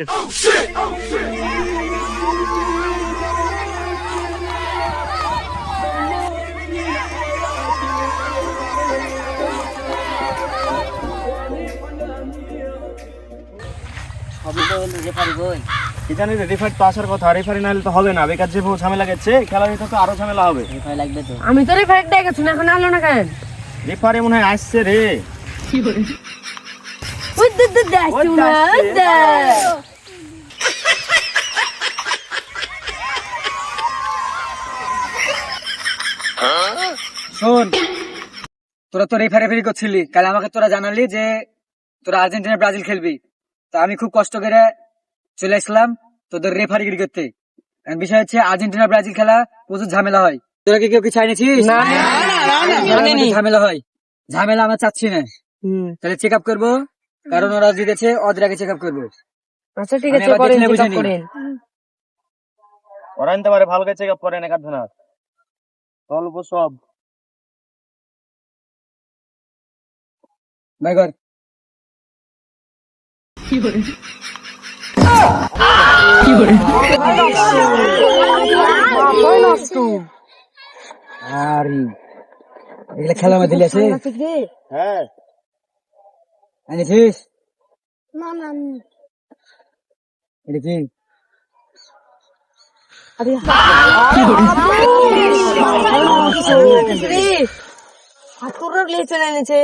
Referee তো আসার কথা, রেফারি না হলে তো হবে না, বেকার যে ঝামেলা গেছে খেলার ভিতরে তো আরো ঝামেলা হবে। আমি তো রেফারি ডেকেছি না, এখন আলো না কেন? রেফারি মনে হয় আসছে রে। শোন, তোরা তো রেফারি করছিলি কাল, আমাকে তোরা জানালি যে তোরা আর্জেন্টিনা ব্রাজিল খেলবি, তো আমি খুব কষ্ট করে চলে আসলাম তোদের রেফারিগিরি করতে। বিষয় হচ্ছে আর্জেন্টিনা ব্রাজিল খেলা প্রচুর ঝামেলা হয়। তোরা কি কেউ কি চাইনিছিস? ঝামেলা হয়, ঝামেলা আমরা চাচ্ছি না। তাহলে চেক আপ করবো, কারণ ওরা জিতেছে, ওদের আগে চেক আপ করবো। আচ্ছা ঠিক আছে, করেন চেক আপ করেন। ওরা আনতে পারে, ভালো করে চেক আপ করেন, একাধ না অল্প সব বাইগর খেলা মধ্যে আছে। হ্যাঁ এনেছিস? এটা কি? চলে এনেছে।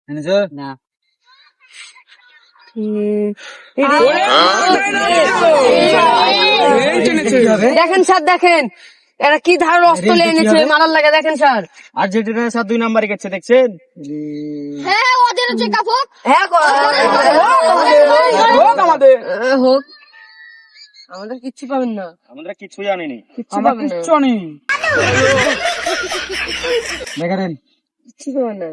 এনেছো না? দেখেন স্যার, দেখেন এরা কি ধারণ অস্ত্র এনেছে মারার লাগে। দেখেন স্যার, আর্জেন্টিনার সাথে 2 নাম্বারে গেছে, দেখছেন? হোক, আমাদের কিচ্ছু পাবেন না, আমরা কিছুই জানিনি, কিচ্ছু পাবেন না, দেখেন কিচ্ছু পাবেন না।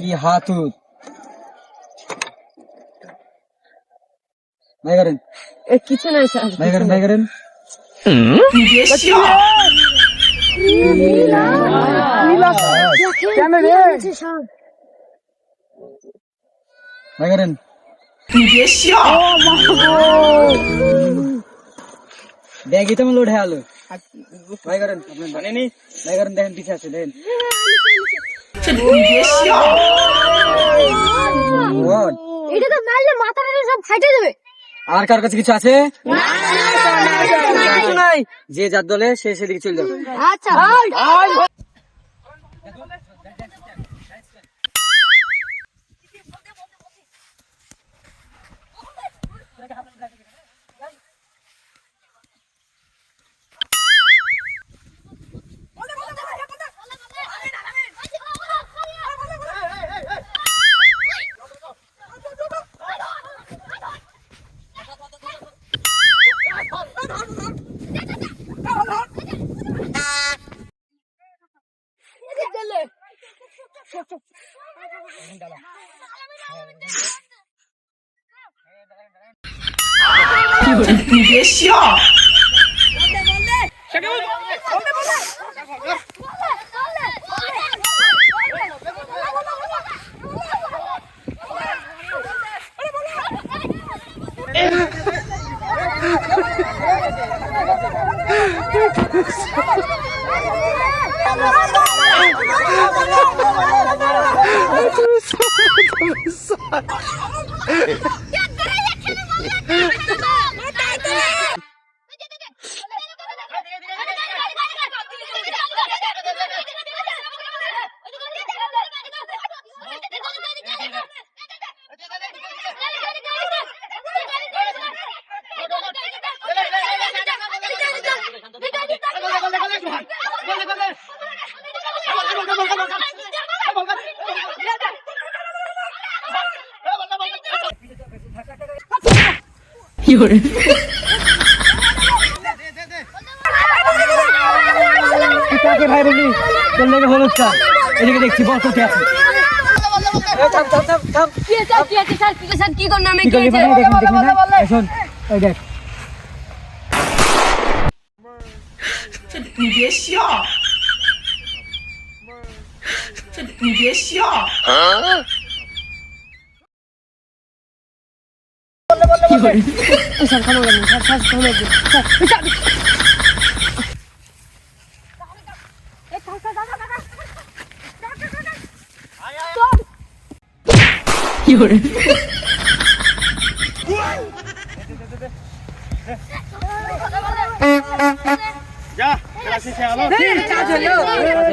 কি হাত বাইগরেন, কিছু নাই স্যার, বাইগরেন বাইগরেন বাইগরেন ব্যাগই তো লোড হয়ে আলো। বাইগরেন আপনার জানেনি? বাইগরেন দেখেন পিছে আছে, দেখেন এটা তো মারলে মাথাটা সব ফাটে যাবে। আর কার কাছে কিছু আছে? কিছু নাই। যে যার দলে সে সেদিকে চলে যাবে। আচ্ছা কাকে ভাই বললি? তোর লেগে হলুদ কার, এদিকে দেখছি বল কোথায় আছে। কি করলাম আমি? শোন এই দেখ, স্যার ক্ষমা করবেন স্যার স্যার ক্ষমা করবেন স্যার যা খেলা শেষ হয়ে গেল কাজ হলো